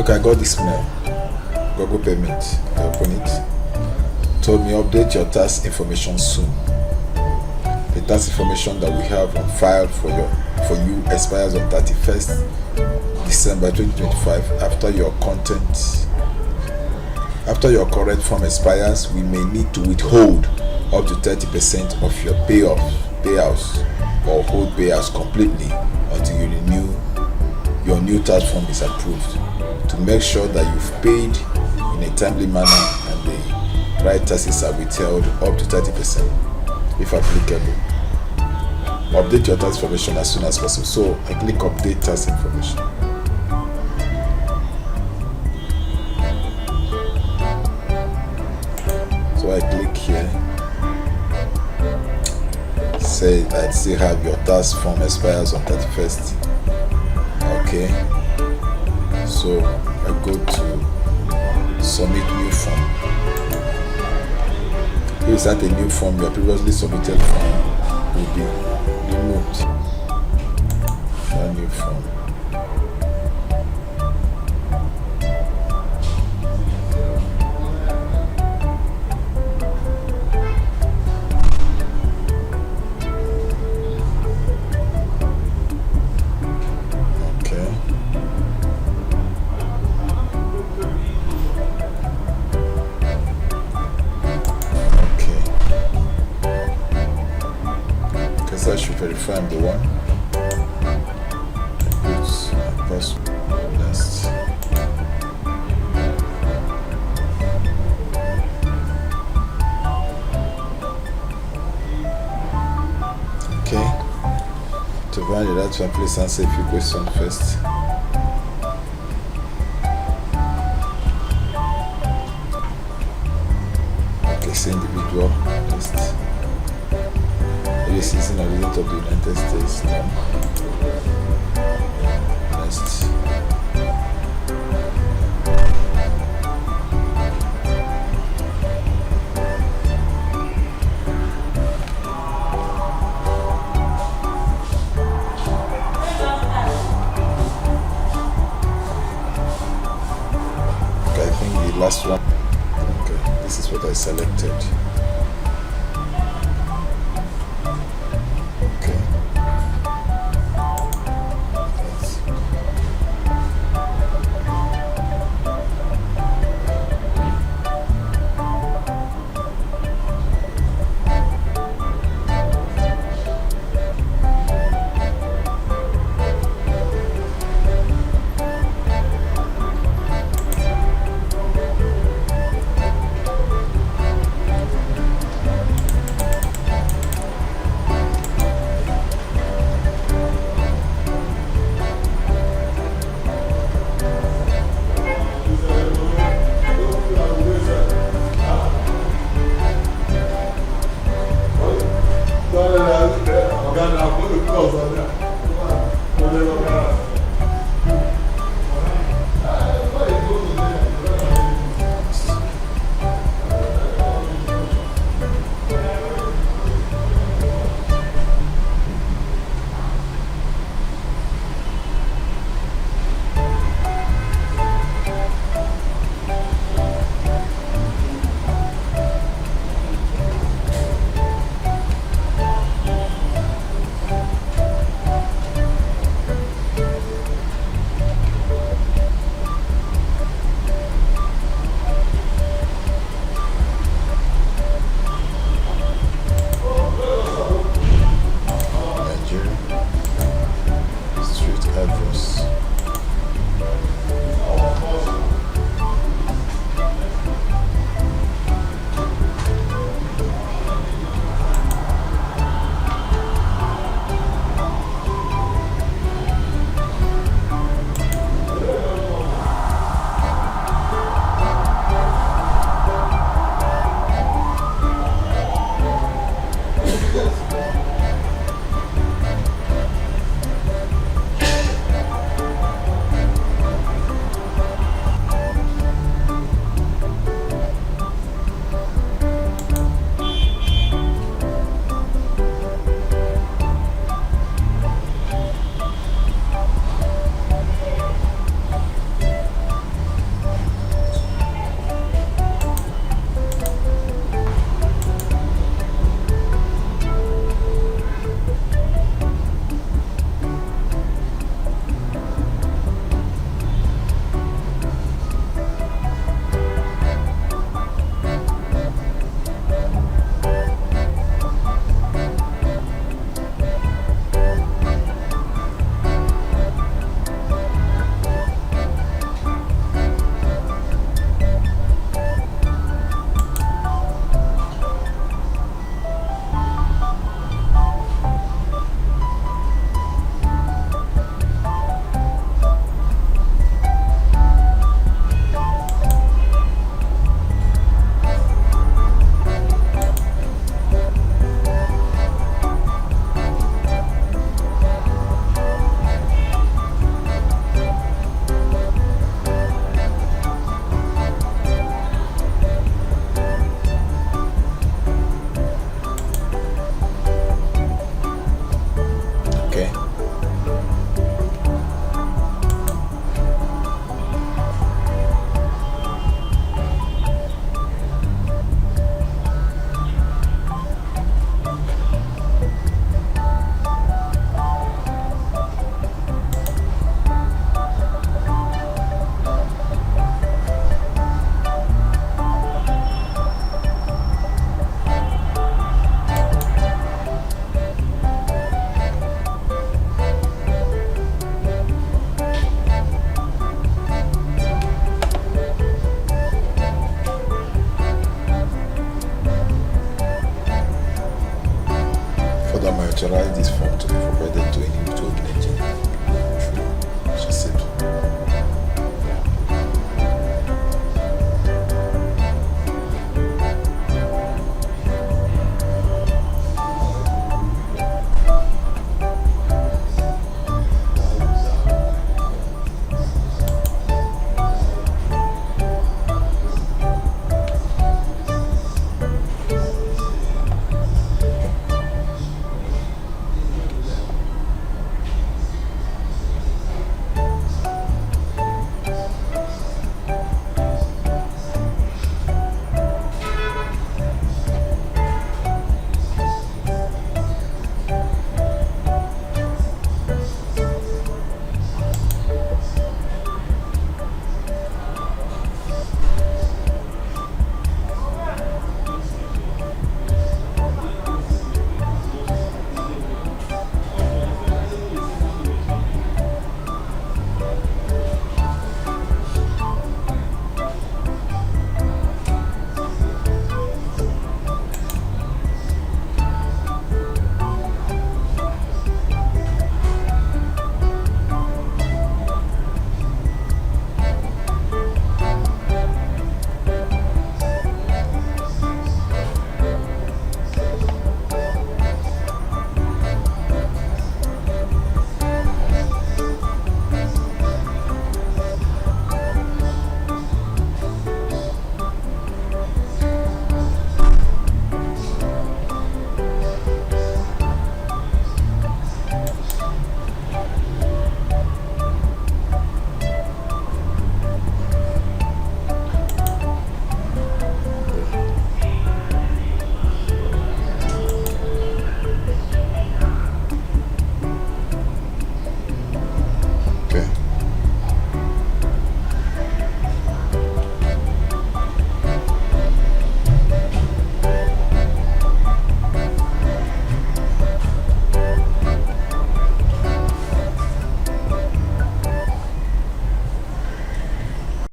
Okay, I got this mail. Google payment. I open it. Told me update your tax information soon. The tax information that we have on file for you expires on 31st December 2025. After your current form expires, we may need to withhold up to 30% of your payouts or hold payouts completely until your new tax form is approved, to make sure that you've paid in a timely manner and the right taxes are withheld up to 30% if applicable. Update your tax information as soon as possible. So I click update tax information. So I click here. Say I still have your tax form expires on 31st. Okay. So I go to submit new form. If you start a new form, your previously submitted form will be removed. That new form. I should verify I'm the one. Put password next. Okay. To validate that one, please answer a few questions first. Okay, say individual list. Citizen or resident of the United States. Next. Okay, I think the last one. Okay, this is what I selected.